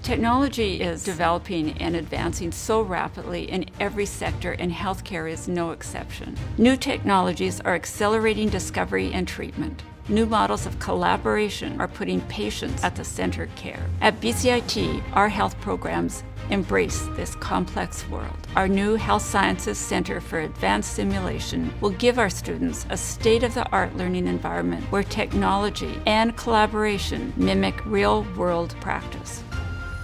Technology is developing and advancing so rapidly in every sector, and healthcare is no exception. New technologies are accelerating discovery and treatment. New models of collaboration are putting patients at the center of care. At BCIT, our health programs embrace this complex world. Our new Health Sciences Center for Advanced Simulation will give our students a state-of-the-art learning environment where technology and collaboration mimic real-world practice.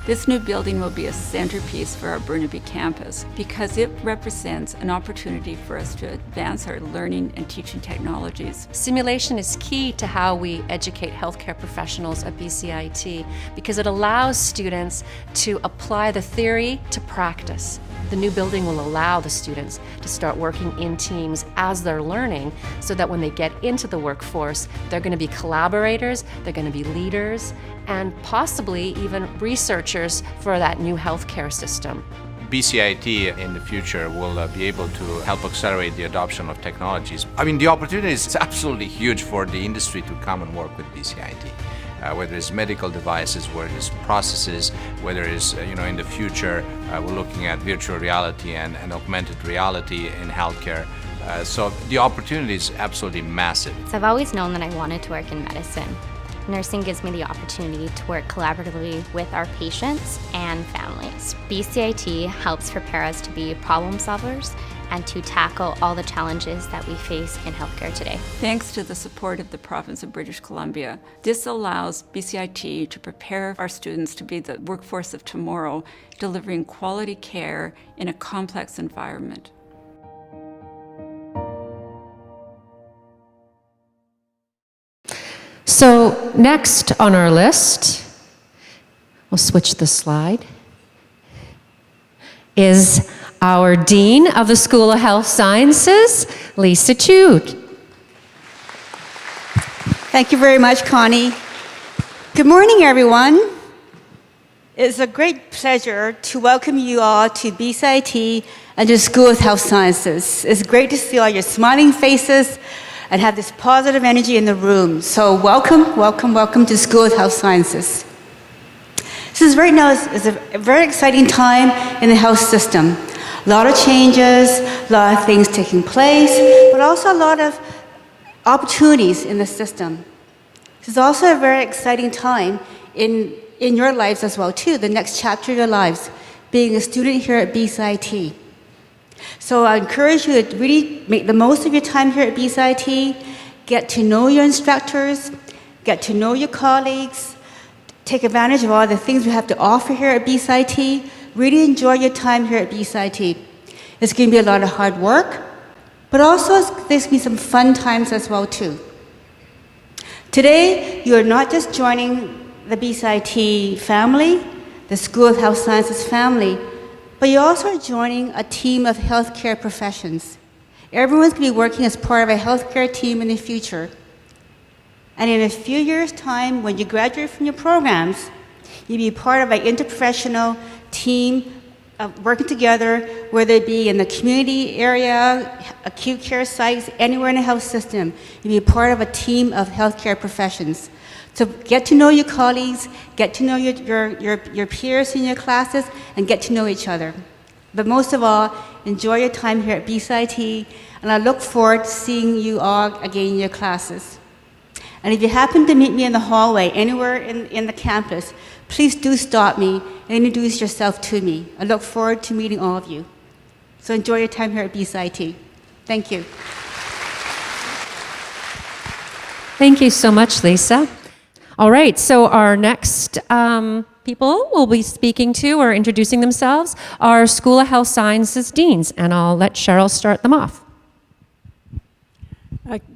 This new building will be a centerpiece for our Burnaby campus because it represents an opportunity for us to advance our learning and teaching technologies. Simulation is key to how we educate healthcare professionals at BCIT because it allows students to apply the theory to practice. The new building will allow the students to start working in teams as they're learning so that when they get into the workforce, they're going to be collaborators, they're going to be leaders, and possibly even researchers for that new healthcare system. BCIT in the future will be able to help accelerate the adoption of technologies. I mean, the opportunity is absolutely huge for the industry to come and work with BCIT. Whether it's medical devices, whether it's processes, whether it's in the future we're looking at virtual reality and augmented reality in healthcare. So the opportunity is absolutely massive. So I've always known that I wanted to work in medicine. Nursing gives me the opportunity to work collaboratively with our patients and families. BCIT helps prepare us to be problem solvers and to tackle all the challenges that we face in healthcare today. Thanks to the support of the province of British Columbia, this allows BCIT to prepare our students to be the workforce of tomorrow, delivering quality care in a complex environment. So next on our list, we'll switch the slide, is our Dean of the School of Health Sciences, Lisa Chude. Thank you very much, Connie. Good morning, everyone. It's a great pleasure to welcome you all to BCIT and the School of Health Sciences. It's great to see all your smiling faces and have this positive energy in the room. So welcome, welcome, welcome to School of Health Sciences. Right now is a very exciting time in the health system. A lot of changes, a lot of things taking place, but also a lot of opportunities in the system. This is also a very exciting time in your lives as well too, the next chapter of your lives, being a student here at BCIT. So I encourage you to really make the most of your time here at BCIT, get to know your instructors, get to know your colleagues, take advantage of all the things we have to offer here at BCIT. Really enjoy your time here at BCIT. It's going to be a lot of hard work, but also there's going to be some fun times as well too. Today, you are not just joining the BCIT family, the School of Health Sciences family, but you also are joining a team of healthcare professions. Everyone's going to be working as part of a healthcare team in the future. And in a few years' time, when you graduate from your programs, you'll be part of an interprofessional team working together, whether it be in the community area, acute care sites, anywhere in the health system. You'll be part of a team of healthcare professions. So get to know your colleagues, get to know your peers in your classes, and get to know each other. But most of all, enjoy your time here at BCIT, and I look forward to seeing you all again in your classes. And if you happen to meet me in the hallway, anywhere in the campus, please do stop me and introduce yourself to me. I look forward to meeting all of you. So enjoy your time here at BCIT. Thank you. Thank you so much, Lisa. All right, so our next people we'll be speaking to or introducing themselves are School of Health Sciences deans, and I'll let Cheryl start them off.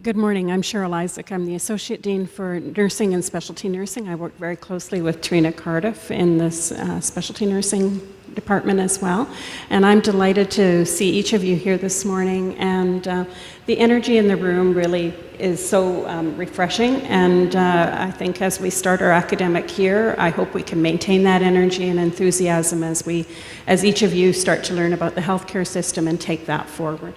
Good morning, I'm Cheryl Isaac. I'm the Associate Dean for Nursing and Specialty Nursing. I work very closely with Trina Cardiff in this Specialty Nursing department as well. And I'm delighted to see each of you here this morning. And the energy in the room really is so refreshing. And I think as we start our academic year, I hope we can maintain that energy and enthusiasm as each of you start to learn about the healthcare system and take that forward.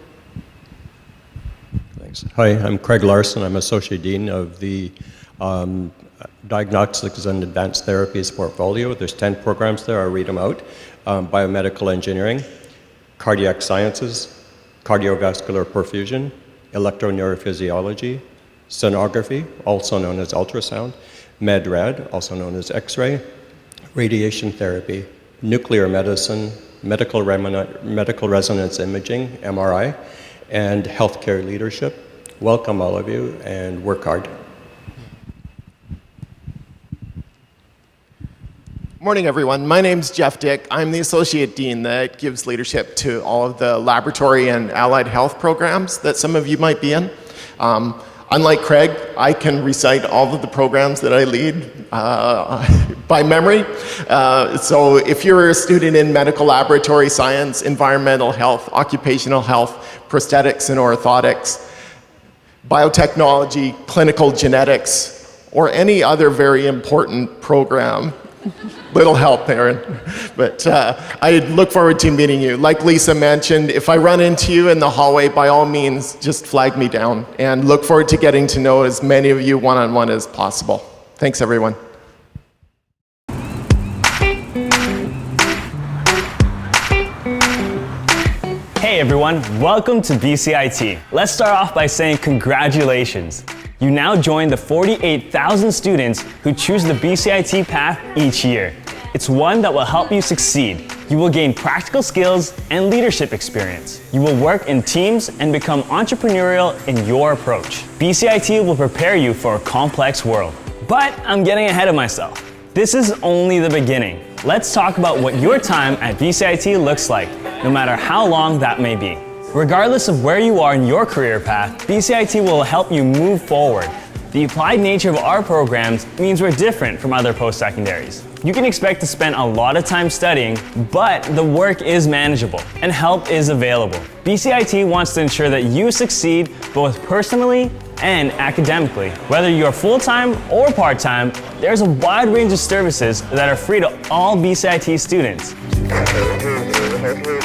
Hi, I'm Craig Larson. I'm Associate Dean of the Diagnostics and Advanced Therapies portfolio. There's 10 programs there, I'll read them out. Biomedical Engineering, Cardiac Sciences, Cardiovascular Perfusion, Electroneurophysiology, Sonography, also known as ultrasound, Med-Rad, also known as X-ray, Radiation Therapy, Nuclear Medicine, Medical Resonance Imaging, MRI, and Healthcare Leadership. Welcome all of you, and work hard. Morning, everyone. My name's Jeff Dick. I'm the Associate Dean that gives leadership to all of the laboratory and allied health programs that some of you might be in. Unlike Craig, I can recite all of the programs that I lead by memory. So if you're a student in medical laboratory science, environmental health, occupational health, prosthetics and orthotics, biotechnology, clinical genetics, or any other very important program, little help, Aaron. But I look forward to meeting you. Like Lisa mentioned, if I run into you in the hallway, by all means, just flag me down. And look forward to getting to know as many of you one-on-one as possible. Thanks, everyone. Hey everyone, welcome to BCIT. Let's start off by saying congratulations. You now join the 48,000 students who choose the BCIT path each year. It's one that will help you succeed. You will gain practical skills and leadership experience. You will work in teams and become entrepreneurial in your approach. BCIT will prepare you for a complex world. But I'm getting ahead of myself. This is only the beginning. Let's talk about what your time at BCIT looks like, no matter how long that may be. Regardless of where you are in your career path, BCIT will help you move forward. The applied nature of our programs means we're different from other post-secondaries. You can expect to spend a lot of time studying, but the work is manageable and help is available. BCIT wants to ensure that you succeed both personally and academically. Whether you're full-time or part-time, there's a wide range of services that are free to all BCIT students.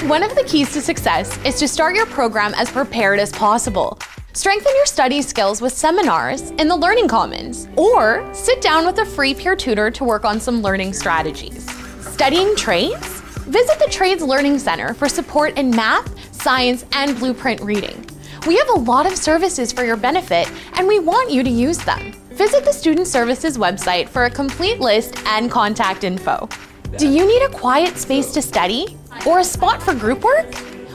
One of the keys to success is to start your program as prepared as possible. Strengthen your study skills with seminars in the Learning Commons, or sit down with a free peer tutor to work on some learning strategies. Studying trades? Visit the Trades Learning Center for support in math, science, and blueprint reading. We have a lot of services for your benefit, and we want you to use them. Visit the Student Services website for a complete list and contact info. Do you need a quiet space to study? Or a spot for group work?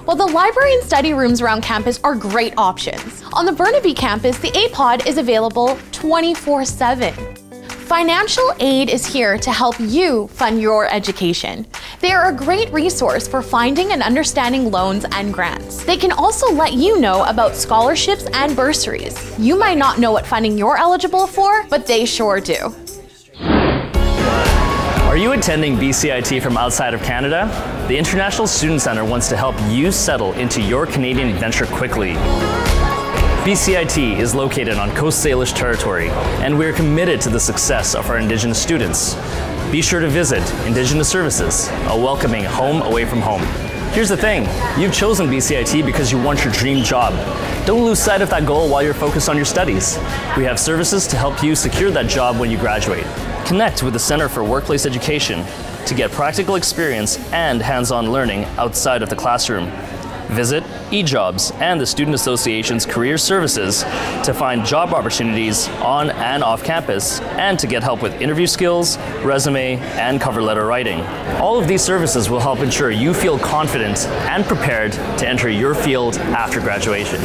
Well, the library and study rooms around campus are great options. On the Burnaby campus, the A-Pod is available 24/7. Financial aid is here to help you fund your education. They are a great resource for finding and understanding loans and grants. They can also let you know about scholarships and bursaries. You might not know what funding you're eligible for, but they sure do. Are you attending BCIT from outside of Canada? The International Student Centre wants to help you settle into your Canadian adventure quickly. BCIT is located on Coast Salish territory, and we are committed to the success of our Indigenous students. Be sure to visit Indigenous Services, a welcoming home away from home. Here's the thing, you've chosen BCIT because you want your dream job. Don't lose sight of that goal while you're focused on your studies. We have services to help you secure that job when you graduate. Connect with the Center for Workplace Education to get practical experience and hands-on learning outside of the classroom. Visit eJobs and the Student Association's career services to find job opportunities on and off campus and to get help with interview skills, resume, and cover letter writing. All of these services will help ensure you feel confident and prepared to enter your field after graduation.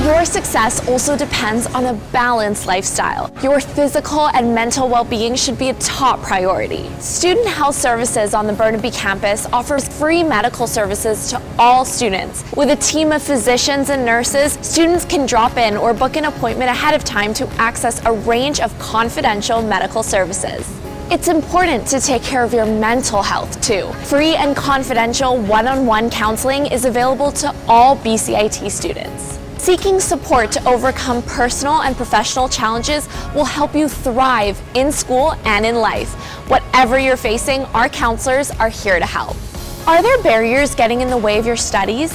Your success also depends on a balanced lifestyle. Your physical and mental well-being should be a top priority. Student Health Services on the Burnaby campus offers free medical services to all students. With a team of physicians and nurses, students can drop in or book an appointment ahead of time to access a range of confidential medical services. It's important to take care of your mental health too. Free and confidential one-on-one counseling is available to all BCIT students. Seeking support to overcome personal and professional challenges will help you thrive in school and in life. Whatever you're facing, our counselors are here to help. Are there barriers getting in the way of your studies?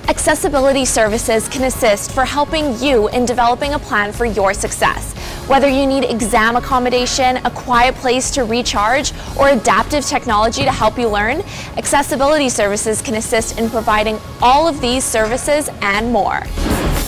Accessibility Services can assist for helping you in developing a plan for your success. Whether you need exam accommodation, a quiet place to recharge, or adaptive technology to help you learn, Accessibility Services can assist in providing all of these services and more.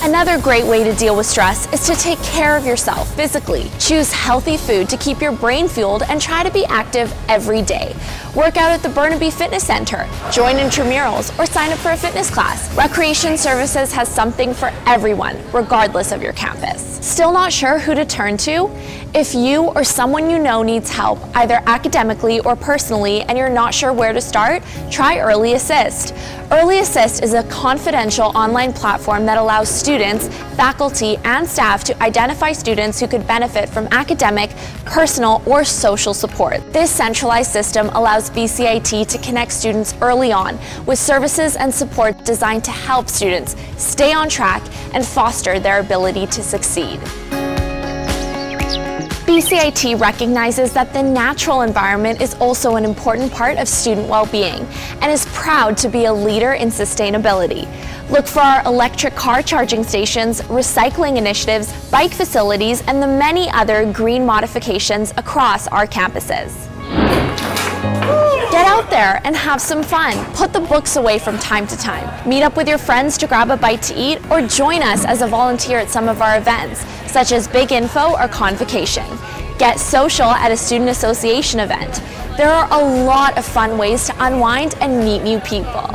Another great way to deal with stress is to take care of yourself physically. Choose healthy food to keep your brain fueled and try to be active every day. Work out at the Burnaby Fitness Center, join intramurals, or sign up for a fitness class. Recreation Services has something for everyone, regardless of your campus. Still not sure who to turn to? If you or someone you know needs help, either academically or personally, and you're not sure where to start, try Early Assist. Early Assist is a confidential online platform that allows students, faculty, and staff to identify students who could benefit from academic, personal, or social support. This centralized system allows BCIT to connect students early on with services and support designed to help students stay on track and foster their ability to succeed. BCIT recognizes that the natural environment is also an important part of student well-being and is proud to be a leader in sustainability. Look for our electric car charging stations, recycling initiatives, bike facilities, and the many other green modifications across our campuses. Get out there and have some fun. Put the books away from time to time. Meet up with your friends to grab a bite to eat, or join us as a volunteer at some of our events, such as Big Info or Convocation. Get social at a student association event. There are a lot of fun ways to unwind and meet new people.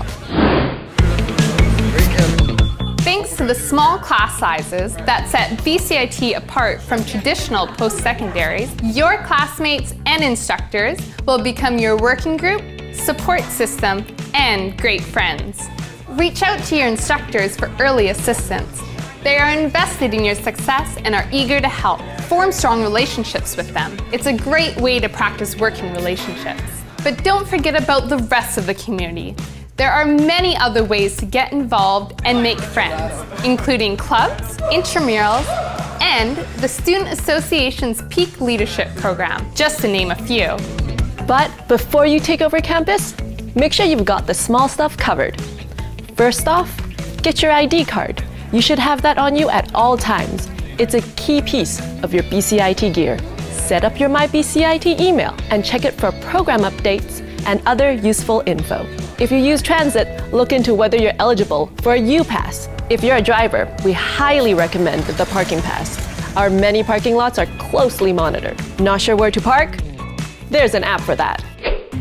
Thanks to the small class sizes that set BCIT apart from traditional post-secondaries, your classmates and instructors will become your working group, support system, and great friends. Reach out to your instructors for early assistance. They are invested in your success and are eager to help. Form strong relationships with them. It's a great way to practice working relationships. But don't forget about the rest of the community. There are many other ways to get involved and make friends, including clubs, intramurals, and the Student Association's Peak Leadership Program, just to name a few. But before you take over campus, make sure you've got the small stuff covered. First off, get your ID card. You should have that on you at all times. It's a key piece of your BCIT gear. Set up your MyBCIT email and check it for program updates and other useful info. If you use transit, look into whether you're eligible for a U-Pass. If you're a driver, we highly recommend the parking pass. Our many parking lots are closely monitored. Not sure where to park? There's an app for that.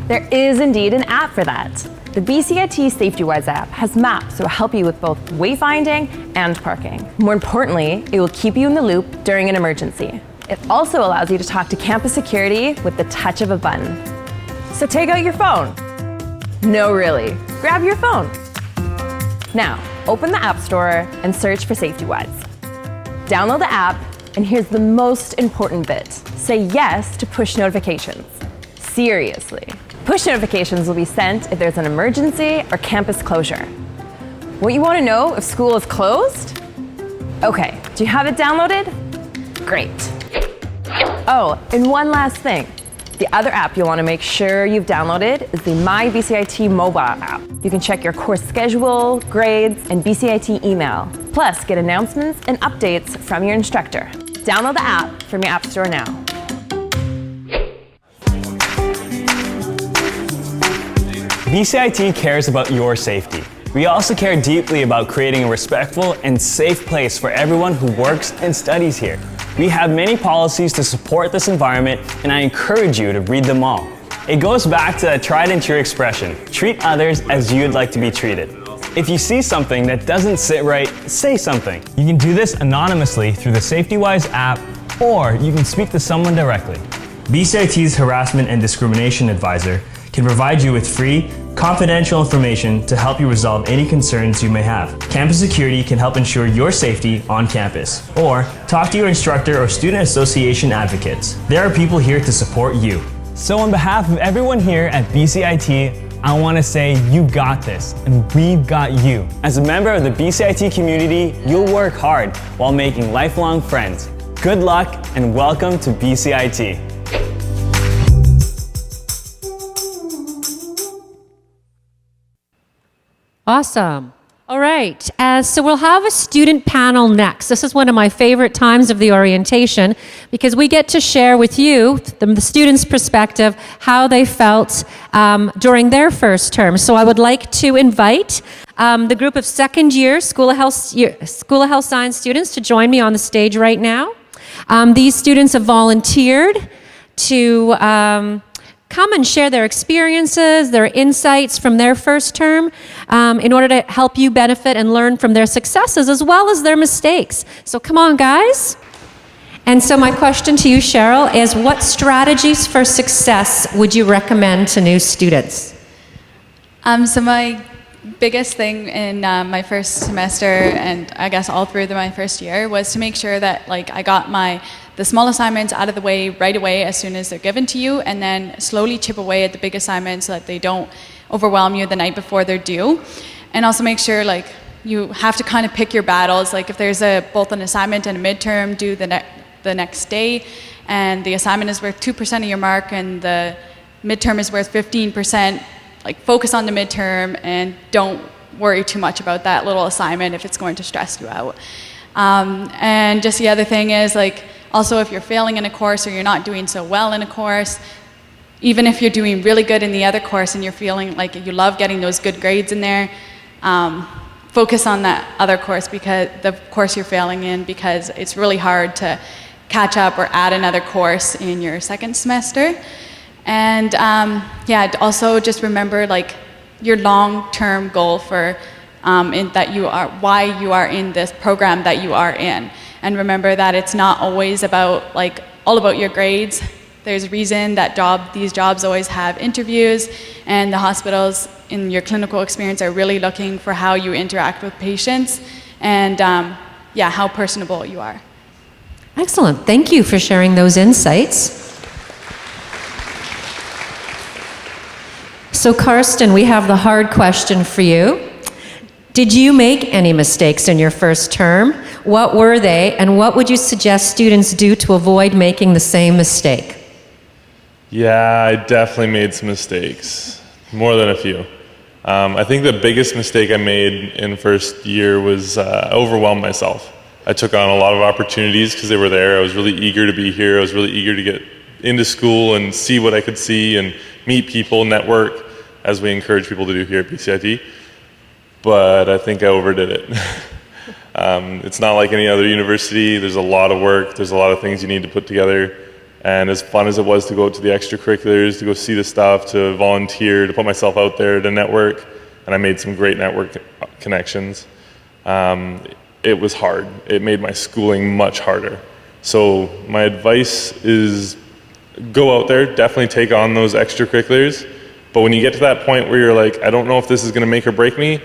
There is indeed an app for that. The BCIT SafetyWise app has maps that will help you with both wayfinding and parking. More importantly, it will keep you in the loop during an emergency. It also allows you to talk to campus security with the touch of a button. So take out your phone. No, really. Grab your phone. Now, open the App Store and search for SafetyWise. Download the app, and here's the most important bit. Say yes to push notifications. Seriously. Push notifications will be sent if there's an emergency or campus closure. What you want to know if school is closed? Okay, do you have it downloaded? Great. Oh, and one last thing. The other app you'll want to make sure you've downloaded is the MyBCIT mobile app. You can check your course schedule, grades, and BCIT email. Plus, get announcements and updates from your instructor. Download the app from your App Store now. BCIT cares about your safety. We also care deeply about creating a respectful and safe place for everyone who works and studies here. We have many policies to support this environment, and I encourage you to read them all. It goes back to that tried and true expression, treat others as you'd like to be treated. If you see something that doesn't sit right, say something. You can do this anonymously through the SafetyWise app, or you can speak to someone directly. BCIT's Harassment and Discrimination Advisor can provide you with free, confidential information to help you resolve any concerns you may have. Campus security can help ensure your safety on campus. Or talk to your instructor or student association advocates. There are people here to support you. So on behalf of everyone here at BCIT, I want to say you got this, and we've got you. As a member of the BCIT community, you'll work hard while making lifelong friends. Good luck and welcome to BCIT. Awesome. All right, so we'll have a student panel next. This is one of my favorite times of the orientation because we get to share with you, the students' perspective, how they felt during their first term. So I would like to invite the group of second-year School of Health Science students to join me on the stage right now. These students have volunteered to come and share their experiences, their insights from their first term in order to help you benefit and learn from their successes as well as their mistakes. So come on, guys. And so my question to you, Cheryl, is what strategies for success would you recommend to new students? So my biggest thing in my first semester, and I guess all through my first year, was to make sure that I got the small assignments out of the way right away as soon as they're given to you, and then slowly chip away at the big assignments so that they don't overwhelm you the night before they're due. And also make sure you have to kind of pick your battles. If there's both an assignment and a midterm due the next day, and the assignment is worth 2% of your mark and the midterm is worth 15%, focus on the midterm and don't worry too much about that little assignment if it's going to stress you out. And just the other thing is also, if you're failing in a course or you're not doing so well in a course, even if you're doing really good in the other course and you're feeling like you love getting those good grades in there, focus on that other course, because the course you're failing in, because it's really hard to catch up or add another course in your second semester. And also just remember your long-term goal for why you are in this program that you are in. And remember that it's not always about all about your grades. There's a reason that these jobs always have interviews, and the hospitals in your clinical experience are really looking for how you interact with patients and how personable you are. Excellent. Thank you for sharing those insights. So Karsten, we have the hard question for you. Did you make any mistakes in your first term? What were they, and what would you suggest students do to avoid making the same mistake? Yeah, I definitely made some mistakes, more than a few. I think the biggest mistake I made in first year was I overwhelmed myself. I took on a lot of opportunities because they were there. I was really eager to be here. I was really eager to get into school and see what I could see and meet people, network, as we encourage people to do here at BCIT. But I think I overdid it. It's not like any other university. There's a lot of work. There's a lot of things you need to put together. And as fun as it was to go to the extracurriculars, to go see the stuff, to volunteer, to put myself out there, to network, and I made some great network connections, it was hard. It made my schooling much harder. So my advice is go out there, definitely take on those extracurriculars. But when you get to that point where you're like, I don't know if this is going to make or break me,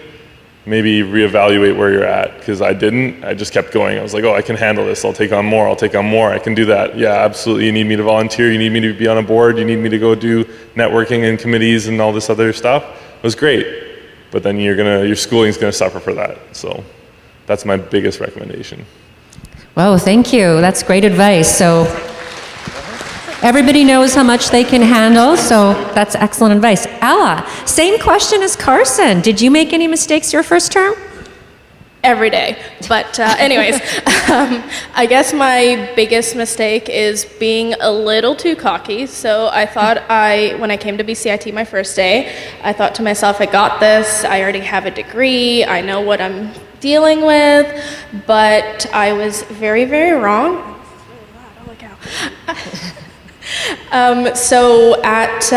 maybe reevaluate where you're at, because I didn't. I just kept going. I was like, oh, I can handle this. I'll take on more. I'll take on more. I can do that. Yeah, absolutely. You need me to volunteer. You need me to be on a board. You need me to go do networking and committees and all this other stuff. It was great. But then your schooling's going to suffer for that. So that's my biggest recommendation. Whoa, thank you. That's great advice. So everybody knows how much they can handle, so that's excellent advice. Ella, same question as Carson. Did you make any mistakes your first term? Every day. But anyways, I guess my biggest mistake is being a little too cocky. So I thought when I came to BCIT my first day, I thought to myself, I got this. I already have a degree. I know what I'm dealing with. But I was very, very wrong. So at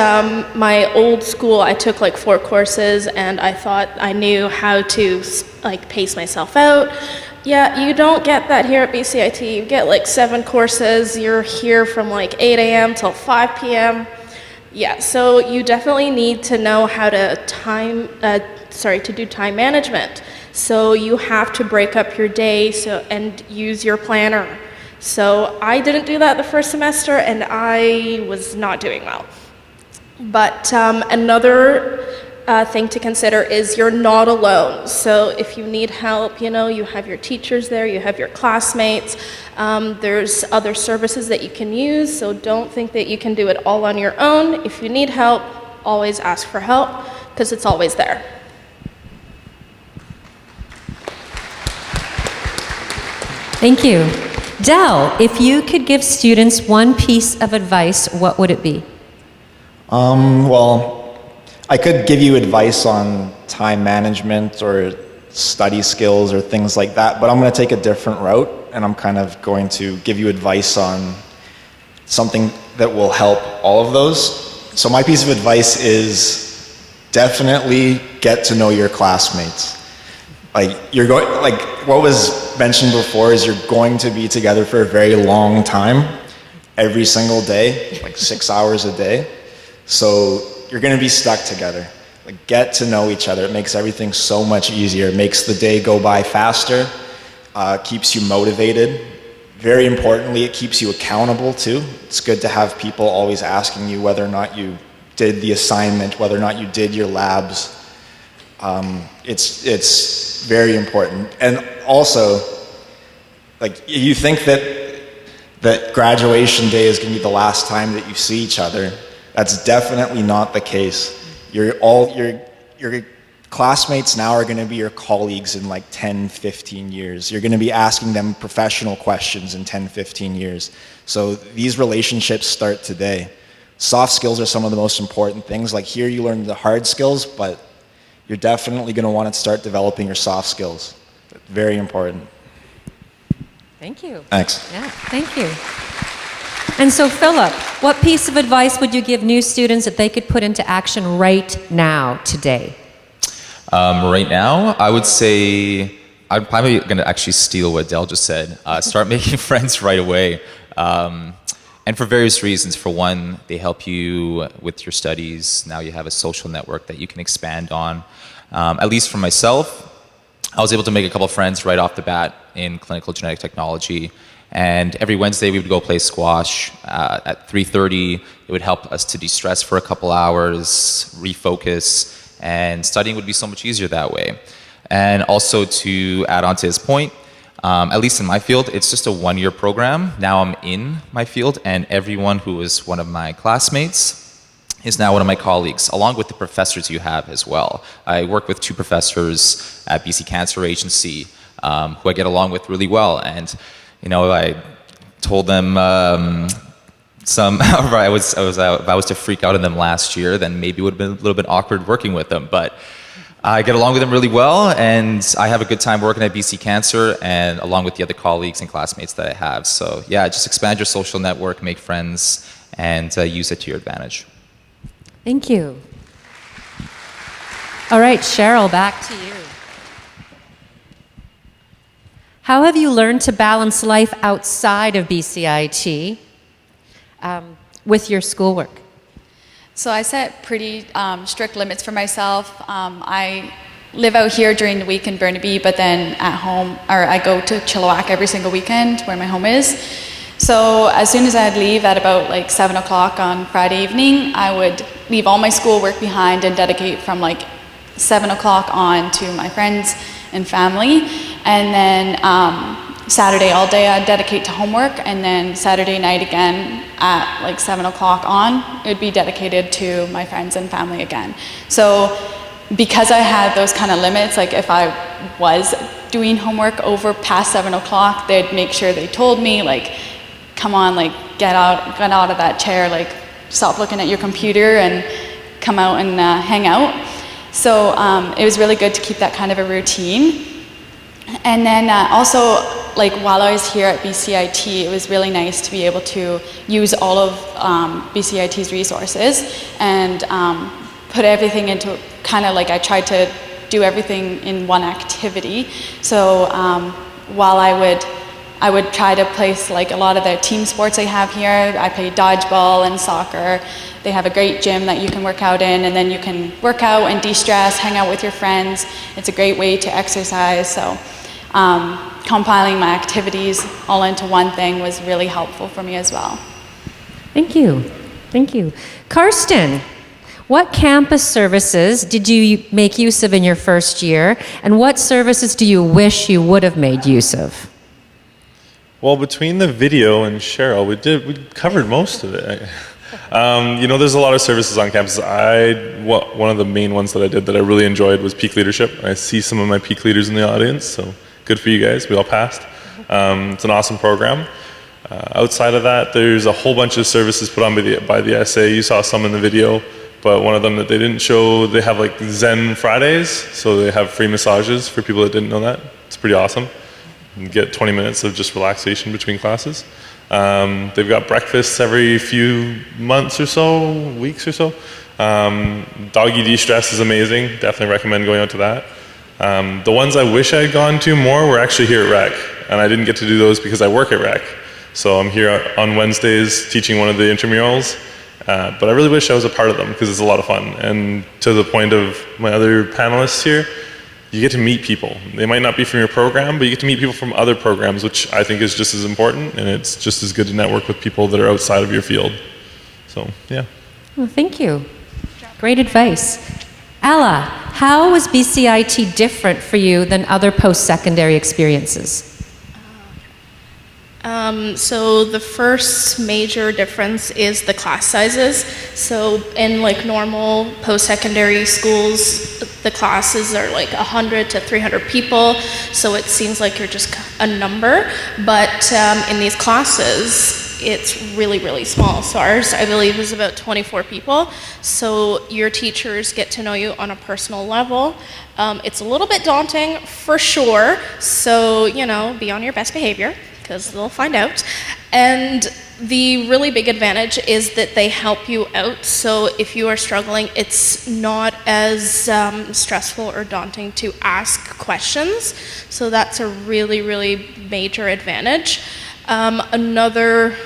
my old school, I took 4 courses, and I thought I knew how to pace myself out. Yeah, you don't get that here at BCIT. You get 7 courses. You're here from 8 a.m. till 5 p.m. Yeah, so you definitely need to know how to do time management. So you have to break up your day and use your planner. So I didn't do that the first semester, and I was not doing well. But another thing to consider is you're not alone. So if you need help, you have your teachers there, you have your classmates, there's other services that you can use, so don't think that you can do it all on your own. If you need help, always ask for help, because it's always there. Thank you. Del, if you could give students one piece of advice, what would it be? Well, I could give you advice on time management or study skills or things like that, but I'm going to take a different route, and I'm kind of going to give you advice on something that will help all of those. So my piece of advice is definitely get to know your classmates. Like what was mentioned before is you're going to be together for a very long time, every single day, like 6 hours a day. So you're going to be stuck together. Like, get to know each other. It makes everything so much easier. It makes the day go by faster, keeps you motivated. Very importantly, it keeps you accountable too. It's good to have people always asking you whether or not you did the assignment, whether or not you did your labs. It's very important. And also, like, you think that graduation day is going to be the last time that you see each other. That's definitely not the case. Your classmates now are going to be your colleagues in like 10, 15 years. You're going to be asking them professional questions in 10, 15 years. So these relationships start today. Soft skills are some of the most important things. Like, here you learn the hard skills, but you're definitely going to want to start developing your soft skills. Very important. Thank you. Thanks. Yeah, thank you. And so, Philip, what piece of advice would you give new students that they could put into action right now, today? Right now, I would say, I'm probably going to actually steal what Del just said. Start making friends right away. And for various reasons. For one, they help you with your studies. Now you have a social network that you can expand on. At least for myself, I was able to make a couple of friends right off the bat in clinical genetic technology. And every Wednesday we would go play squash at 3:30. It would help us to de-stress for a couple hours, refocus, and studying would be so much easier that way. And also, to add on to his point, at least in my field, it's just a one-year program. Now I'm in my field, and everyone who was one of my classmates is now one of my colleagues, along with the professors you have as well. I work with 2 professors at BC Cancer Agency who I get along with really well. And I told them if I was to freak out on them last year, then maybe it would have been a little bit awkward working with them. But I get along with them really well, and I have a good time working at BC Cancer, and along with the other colleagues and classmates that I have. So yeah, just expand your social network, make friends, and use it to your advantage. Thank you. All right, Cheryl, back to you. How have you learned to balance life outside of BCIT with your schoolwork? So I set pretty strict limits for myself. I live out here during the week in Burnaby, but then at home, or I go to Chilliwack every single weekend where my home is. So as soon as I'd leave at about like 7 o'clock on Friday evening, I would leave all my schoolwork behind and dedicate from like 7 o'clock on to my friends and family. And then Saturday all day I'd dedicate to homework, and then Saturday night again at like 7 o'clock on, it would be dedicated to my friends and family again. So because I had those kind of limits, like if I was doing homework over past 7 o'clock, they'd make sure they told me, like, come on, like get out of that chair, like stop looking at your computer and come out and hang out. So it was really good to keep that kind of a routine. And then also, like while I was here at BCIT, it was really nice to be able to use all of BCIT's resources and put everything into kind of like I tried to do everything in one activity. So while I would try to place like a lot of the team sports they have here. I play dodgeball and soccer. They have a great gym that you can work out in, and then you can work out and de-stress, hang out with your friends. It's a great way to exercise. So compiling my activities all into one thing was really helpful for me as well. Thank you. Thank you. Karsten, what campus services did you make use of in your first year, and what services do you wish you would have made use of? Well, between the video and Cheryl, we covered most of it. There's a lot of services on campus. One of the main ones that I did that I really enjoyed was peak leadership. I see some of my peak leaders in the audience, so good for you guys. We all passed. It's an awesome program. Outside of that, there's a whole bunch of services put on by the SA. You saw some in the video, but one of them that they didn't show, they have like Zen Fridays, so they have free massages for people that didn't know that. It's pretty awesome. You get 20 minutes of just relaxation between classes. They've got breakfasts every few months or so, weeks or so. Doggy de-stress is amazing. Definitely recommend going out to that. The ones I wish I had gone to more were actually here at Rec, and I didn't get to do those because I work at Rec. So I'm here on Wednesdays teaching one of the intramurals, but I really wish I was a part of them because it's a lot of fun. And to the point of my other panelists here, you get to meet people. They might not be from your program, but you get to meet people from other programs, which I think is just as important, and it's just as good to network with people that are outside of your field. So, yeah. Well, thank you. Great advice. Ella, how was BCIT different for you than other post-secondary experiences? So the first major difference is the class sizes. So in like normal post-secondary schools, the classes are like 100 to 300 people, so it seems like you're just a number. But in these classes, it's really, really small. So ours, I believe, is about 24 people. So your teachers get to know you on a personal level. It's a little bit daunting, for sure. So, you know, be on your best behavior, because they'll find out. And the really big advantage is that they help you out. So if you are struggling, it's not as stressful or daunting to ask questions. So that's a really, really major advantage. Another,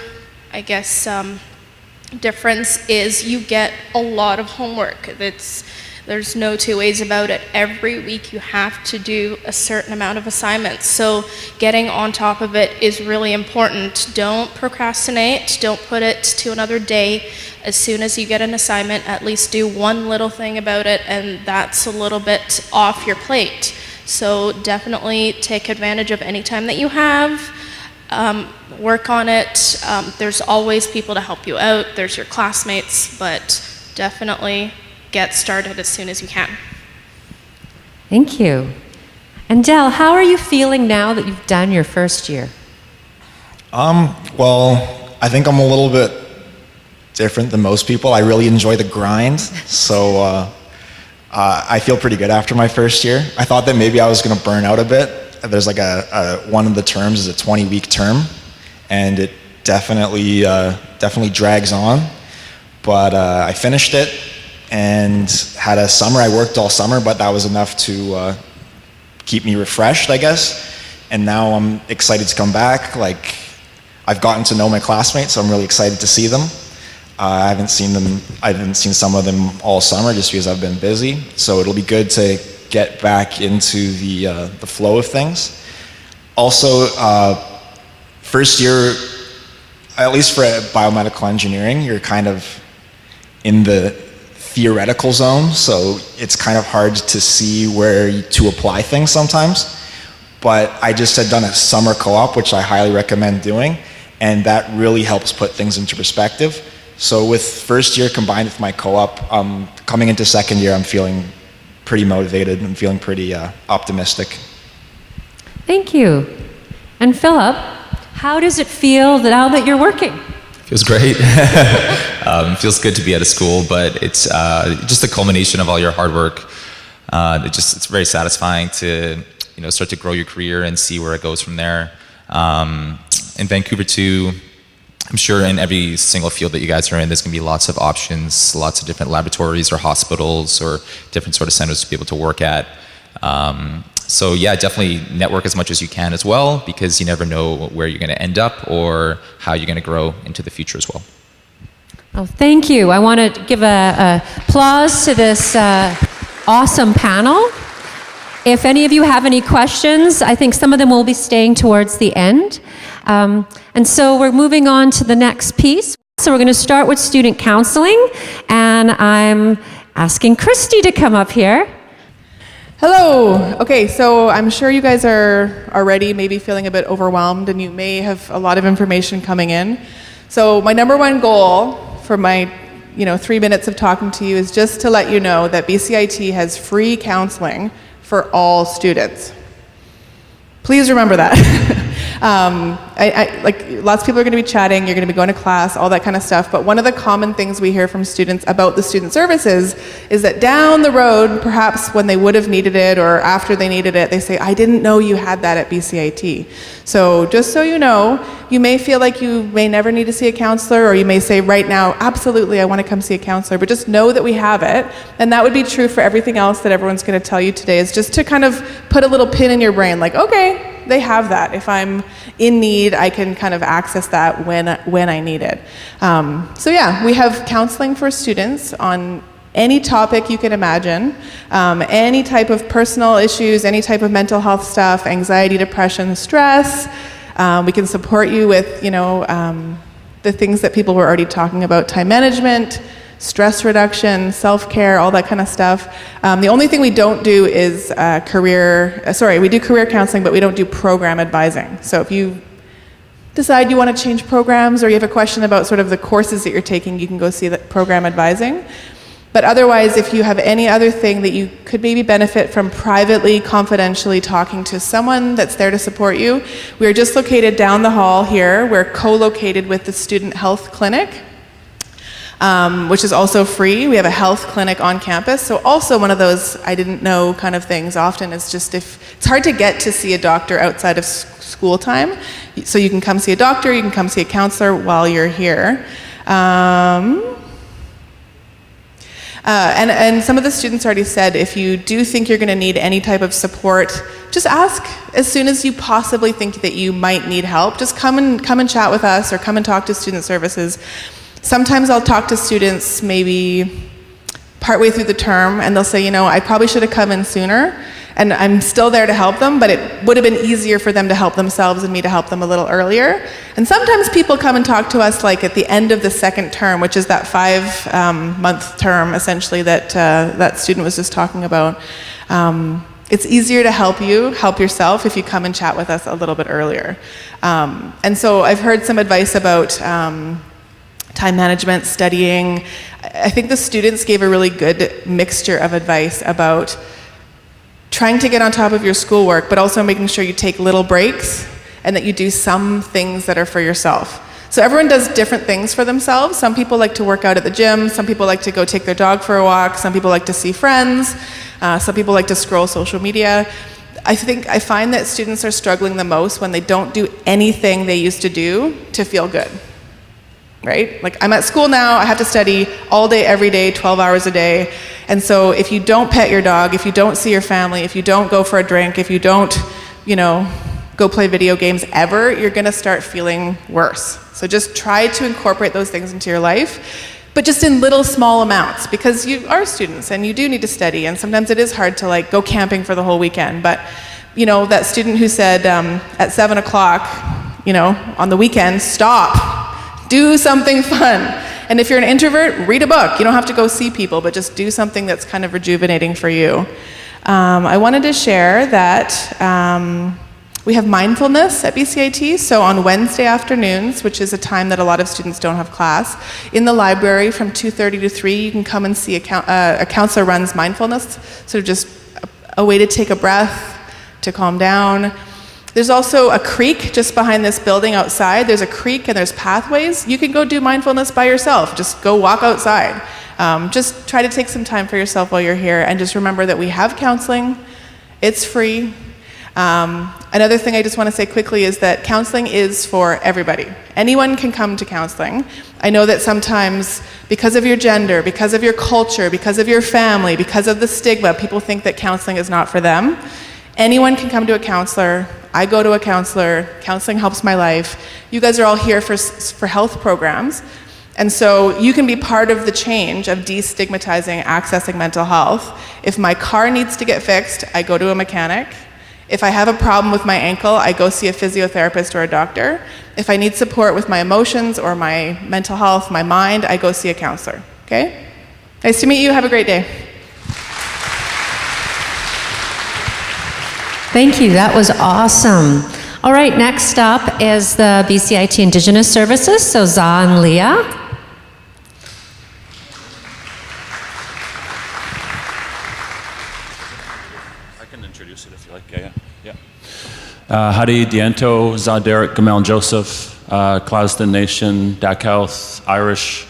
I guess, difference is you get a lot of homework. There's no two ways about it. Every week you have to do a certain amount of assignments. So getting on top of it is really important. Don't procrastinate. Don't put it to another day. As soon as you get an assignment, at least do one little thing about it, and that's a little bit off your plate. So definitely take advantage of any time that you have. Work on it. There's always people to help you out. There's your classmates, but definitely get started as soon as you can. Thank you. And Del, how are you feeling now that you've done your first year? Well, I think I'm a little bit different than most people. I really enjoy the grind, so I feel pretty good after my first year. I thought that maybe I was going to burn out a bit. There's like one of the terms is a 20-week term, and it definitely drags on. But I finished it and had a summer. I worked all summer, but that was enough to keep me refreshed, I guess. And now I'm excited to come back. Like, I've gotten to know my classmates, so I'm really excited to see them. I haven't seen some of them all summer just because I've been busy. So it'll be good to get back into the flow of things. Also, first year, at least for biomedical engineering, you're kind of in the theoretical zone, so it's kind of hard to see where to apply things sometimes. But I just had done a summer co-op, which I highly recommend doing, and that really helps put things into perspective. So with first year combined with my co-op, coming into second year, I'm feeling pretty motivated and feeling pretty optimistic. Thank you. And Philip, how does it feel now that you're working? Feels great. Feels good to be at a school, but it's just the culmination of all your hard work. It's very satisfying to start to grow your career and see where it goes from there. In Vancouver too, I'm sure in every single field that you guys are in, there's going to be lots of options, lots of different laboratories or hospitals or different sort of centers to be able to work at. So yeah, definitely network as much as you can as well, because you never know where you're going to end up or how you're going to grow into the future as well. Oh, thank you. I want to give a applause to this awesome panel. If any of you have any questions, I think some of them will be staying towards the end. And so we're moving on to the next piece. So we're going to start with student counseling, and I'm asking Christy to come up here. Hello. Okay, so I'm sure you guys are already maybe feeling a bit overwhelmed, and you may have a lot of information coming in. So my number one goal for my 3 minutes of talking to you is just to let you know that BCIT has free counseling for all students. Please remember that. Like lots of people are going to be chatting, you're going to be going to class, all that kind of stuff. But one of the common things we hear from students about the student services is that down the road, perhaps when they would have needed it or after they needed it, they say, I didn't know you had that at BCIT. So just so you know, you may feel like you may never need to see a counselor, or you may say right now, absolutely, I want to come see a counselor, but just know that we have it. And that would be true for everything else that everyone's going to tell you today, is just to kind of put a little pin in your brain, like, okay, they have that. If I'm in need, I can kind of access that when I need it. So yeah, we have counseling for students on any topic you can imagine, any type of personal issues, any type of mental health stuff, anxiety, depression, stress. We can support you with, the things that people were already talking about, time management, stress reduction, self-care, all that kind of stuff. The only thing we don't do is we do career counseling, but we don't do program advising. So if you decide you want to change programs, or you have a question about sort of the courses that you're taking, you can go see the program advising. But otherwise, if you have any other thing that you could maybe benefit from privately, confidentially talking to someone that's there to support you, we are just located down the hall here. We're co-located with the Student Health Clinic, which is also free. We have a health clinic on campus. So also one of those I didn't know kind of things. Often it's just if it's hard to get to see a doctor outside of school time. So you can come see a doctor, you can come see a counselor while you're here. And some of the students already said, if you do think you're going to need any type of support, just ask as soon as you possibly think that you might need help. Just come and chat with us, or come and talk to student services. Sometimes I'll talk to students maybe partway through the term, and they'll say, I probably should have come in sooner, and I'm still there to help them, but it would have been easier for them to help themselves and me to help them a little earlier. And sometimes people come and talk to us like at the end of the second term, which is that 5-month term essentially that that student was just talking about. It's easier to help yourself if you come and chat with us a little bit earlier. And so I've heard some advice about time management, studying. I think the students gave a really good mixture of advice about trying to get on top of your schoolwork, but also making sure you take little breaks and that you do some things that are for yourself. So everyone does different things for themselves. Some people like to work out at the gym, some people like to go take their dog for a walk, some people like to see friends, some people like to scroll social media. I find that students are struggling the most when they don't do anything they used to do to feel good. Right? Like, I'm at school now, I have to study all day, every day, 12 hours a day. And so if you don't pet your dog, if you don't see your family, if you don't go for a drink, if you don't, go play video games ever, you're gonna start feeling worse. So just try to incorporate those things into your life, but just in little small amounts, because you are students and you do need to study, and sometimes it is hard to go camping for the whole weekend. But that student who said at 7 o'clock, on the weekend, stop. Do something fun. And if you're an introvert, read a book. You don't have to go see people, but just do something that's kind of rejuvenating for you. I wanted to share that we have mindfulness at BCIT. So on Wednesday afternoons, which is a time that a lot of students don't have class, in the library from 2:30 to 3, you can come and see a counselor runs mindfulness, sort of just a way to take a breath, to calm down. There's also a creek just behind this building outside. There's a creek and there's pathways. You can go do mindfulness by yourself. Just go walk outside. Just try to take some time for yourself while you're here, and just remember that we have counseling. It's free. Another thing I just want to say quickly is that counseling is for everybody. Anyone can come to counseling. I know that sometimes, because of your gender, because of your culture, because of your family, because of the stigma, people think that counseling is not for them. Anyone can come to a counselor. I go to a counselor. Counseling helps my life. You guys are all here for health programs. And so you can be part of the change of destigmatizing accessing mental health. If my car needs to get fixed, I go to a mechanic. If I have a problem with my ankle, I go see a physiotherapist or a doctor. If I need support with my emotions or my mental health, my mind, I go see a counselor. Okay? Nice to meet you. Have a great day. Thank you. That was awesome. All right, next up is the BCIT Indigenous Services, so Za and Leah. I can introduce it if you like. Yeah. Hadi Diento, Zaderek Gamal Joseph, Clasden Nation, Dak Health, Irish,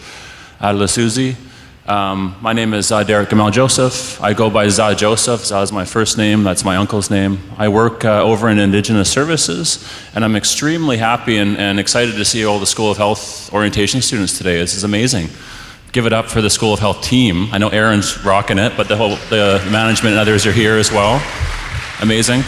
Adlasuzi. My name is Derek Gamal Joseph. I go by Za Joseph. Za is my first name. That's my uncle's name. I work over in Indigenous Services, and I'm extremely happy and excited to see all the School of Health Orientation students today. This is amazing. Give it up for the School of Health team. I know Aaron's rocking it, but the management and others are here as well. Amazing.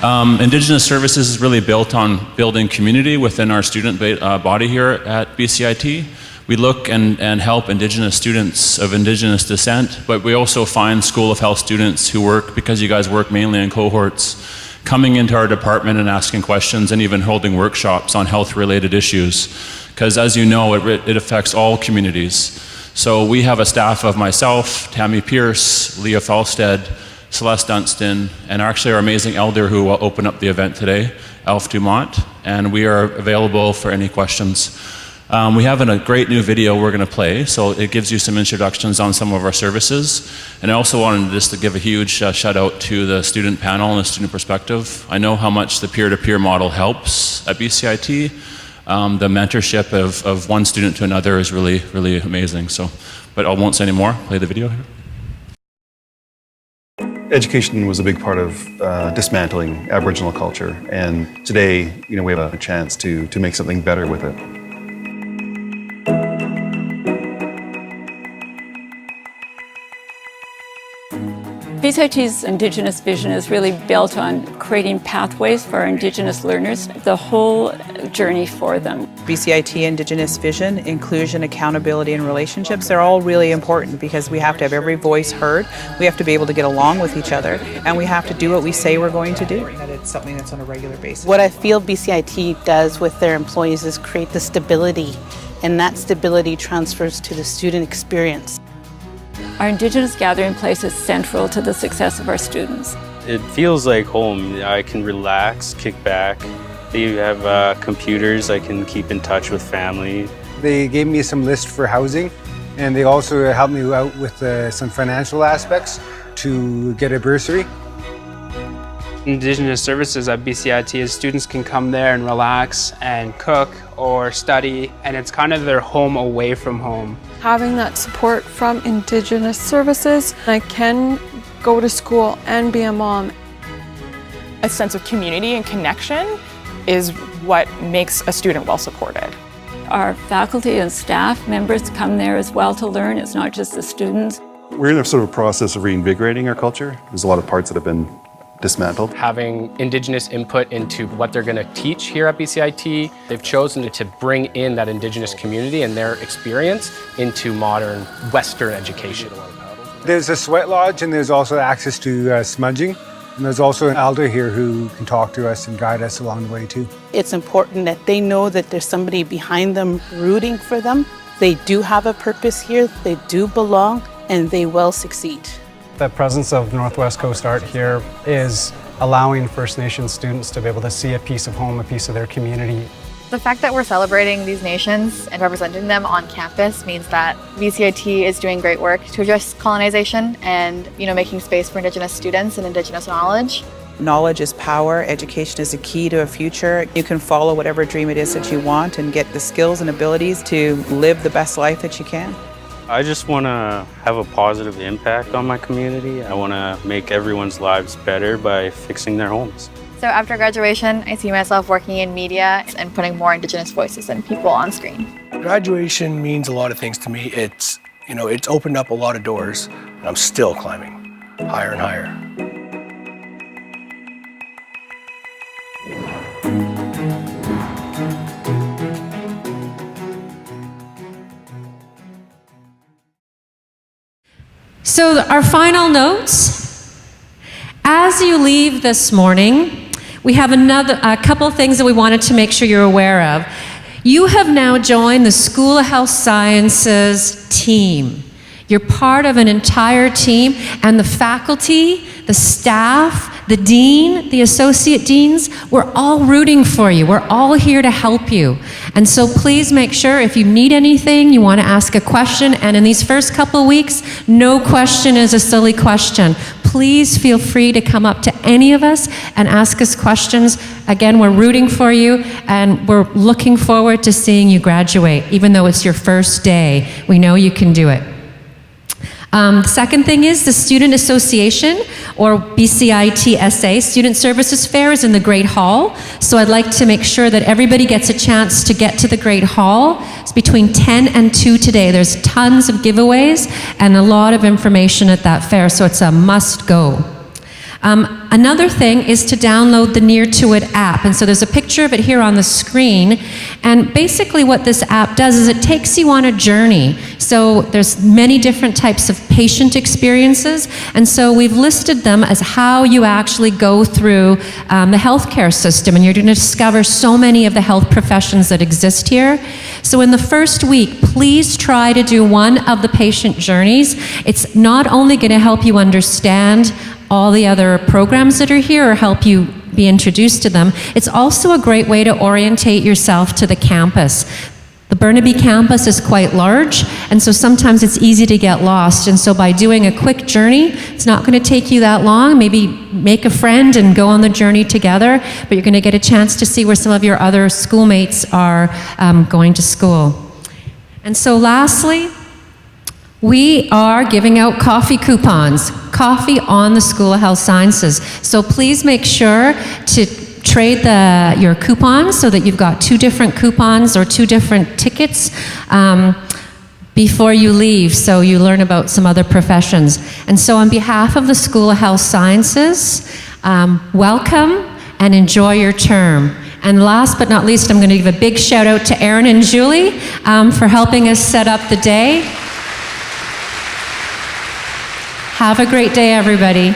Indigenous Services is really built on building community within our student body here at BCIT. We look and help Indigenous students of Indigenous descent, but we also find School of Health students who work, because you guys work mainly in cohorts, coming into our department and asking questions and even holding workshops on health-related issues. Because as you know, it affects all communities. So we have a staff of myself, Tammy Pierce, Leah Falstead, Celeste Dunstan, and actually our amazing elder who will open up the event today, Alf Dumont, and we are available for any questions. We have a great new video we're going to play, so it gives you some introductions on some of our services. And I also wanted just to give a huge shout out to the student panel and the student perspective. I know how much the peer-to-peer model helps at BCIT. The mentorship of one student to another is really, really amazing. So, but I won't say any more. Play the video here. Education was a big part of dismantling Aboriginal culture, and today, we have a chance to make something better with it. BCIT's Indigenous vision is really built on creating pathways for our Indigenous learners, the whole journey for them. BCIT Indigenous vision, inclusion, accountability, and relationships are all really important because we have to have every voice heard, we have to be able to get along with each other, and we have to do what we say we're going to do. That it's something that's on a regular basis. What I feel BCIT does with their employees is create the stability, and that stability transfers to the student experience. Our Indigenous gathering place is central to the success of our students. It feels like home. I can relax, kick back. They have computers. I can keep in touch with family. They gave me some lists for housing, and they also helped me out with some financial aspects to get a bursary. Indigenous services at BCIT is students can come there and relax and cook or study, and it's kind of their home away from home. Having that support from Indigenous services, I can go to school and be a mom. A sense of community and connection is what makes a student well supported. Our faculty and staff members come there as well to learn. It's not just the students. We're in a sort of process of reinvigorating our culture. There's a lot of parts that have been dismantled. Having Indigenous input into what they're going to teach here at BCIT, they've chosen to bring in that Indigenous community and their experience into modern Western education. There's a sweat lodge, and there's also access to smudging. And there's also an elder here who can talk to us and guide us along the way too. It's important that they know that there's somebody behind them rooting for them. They do have a purpose here, they do belong, and they will succeed. The presence of Northwest Coast Art here is allowing First Nations students to be able to see a piece of home, a piece of their community. The fact that we're celebrating these nations and representing them on campus means that BCIT is doing great work to address colonization and making space for Indigenous students and Indigenous knowledge. Knowledge is power, education is a key to a future. You can follow whatever dream it is that you want and get the skills and abilities to live the best life that you can. I just want to have a positive impact on my community. I want to make everyone's lives better by fixing their homes. So after graduation, I see myself working in media and putting more Indigenous voices and people on screen. Graduation means a lot of things to me. It's opened up a lot of doors, and I'm still climbing higher and higher. So our final notes. As you leave this morning, we have a couple of things that we wanted to make sure you're aware of. You have now joined the School of Health Sciences team. You're part of an entire team, and the faculty, the staff, The dean, the associate deans, we're all rooting for you. We're all here to help you. And so please make sure if you need anything, you want to ask a question, and in these first couple of weeks, no question is a silly question. Please feel free to come up to any of us and ask us questions. Again, we're rooting for you, and we're looking forward to seeing you graduate. Even though it's your first day, we know you can do it. The second thing is the Student Association, or BCIT-SA, Student Services Fair, is in the Great Hall. So I'd like to make sure that everybody gets a chance to get to the Great Hall. It's between 10 and 2 today. There's tons of giveaways and a lot of information at that fair, so it's a must go. Another thing is to download the Near to It app. And so there's a picture of it here on the screen. And basically what this app does is it takes you on a journey. So there's many different types of patient experiences. And so we've listed them as how you actually go through the healthcare system. And you're going to discover so many of the health professions that exist here. So in the first week, please try to do one of the patient journeys. It's not only going to help you understand all the other programs that are here or help you be introduced to them, it's also a great way to orientate yourself to the campus. The Burnaby campus is quite large, and so sometimes it's easy to get lost. And so by doing a quick journey, it's not going to take you that long. Maybe make a friend and go on the journey together, but you're going to get a chance to see where some of your other schoolmates are going to school. And so lastly, we are giving out coffee coupons, coffee on the School of Health Sciences. So please make sure to trade your coupons so that you've got 2 different coupons or 2 different tickets before you leave, so you learn about some other professions. And so on behalf of the School of Health Sciences, welcome and enjoy your term. And last but not least, I'm going to give a big shout out to Aaron and Julie for helping us set up the day. Have a great day, everybody.